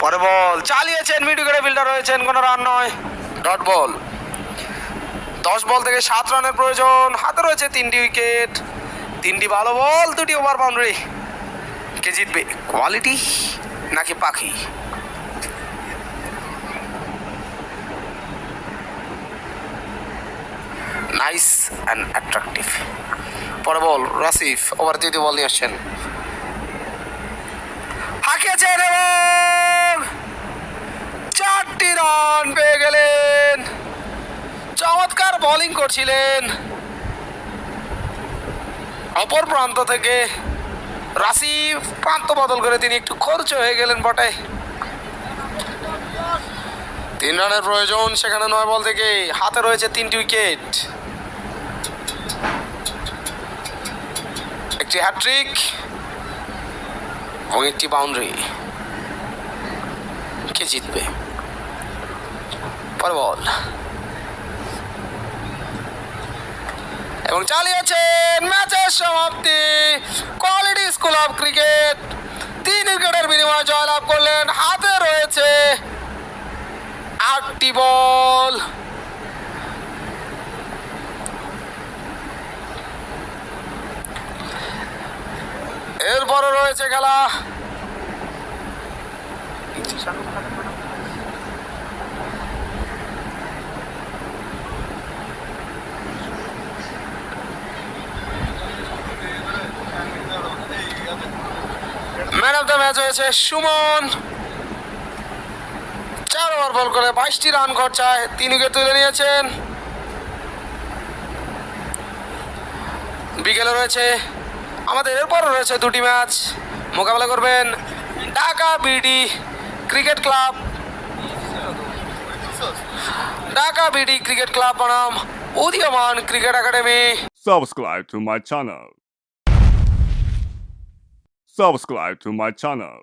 পরে বল চালিয়েছেন, মিড উইকেটে ফিল্ডার রয়েছেন, কোনো রান নয়, ডট বল। 10 বল থেকে 7 রানের প্রয়োজন, হাতে রয়েছে 3টি উইকেট, 3টি ভালো বল, 2টি ওভার বাউন্ডারি। কে জিতবে, কোয়ালিটি নাকি পাখি? Nice and attractive. পরে বল রাসিফ, ওভার 3টি বল নিয়ে আসছেন, হাঁকিয়েছেন এবং 4টি রান পেয়ে গেলেন। চমৎকার বোলিং করছিলেন অপর প্রান্ত থেকে রাসিফ, প্রান্ত বদল করে তিনি একটু খরচ হয়ে গেলেন বটে। 3 রানের প্রয়োজন, সেখানে 9 বল থেকে হাতে রয়েছে 3টি উইকেট, একটি হ্যাট্রিক এবং একটি বাউন্ডারি। কে জিতবে, পরে বল এবং চালিয়েছেন, ম্যাচের সমাপ্তি। কোয়ালিটি স্কুল অফ ক্রিকেট 3 উইকেটের বিনিময়ে জয়লাভ করলেন। হাতে রয়েছে 8টি বল, এরপরে রয়েছে খেলা। ম্যান অফ দ্য ম্যাচ হয়েছে সুমন, 4 ওভার বল করে 22টি রান খরচায় 3 উইকেট তুলে নিয়েছেন। বিকেলে রয়েছে আমাদের, এরপর রয়েছে 2টি ম্যাচ, মোকাবেলা করবেন Dhaka BD cricket club, Dhaka BD cricket club বনাম উদীয়মান cricket academy. Subscribe to my channel. Subscribe to my channel.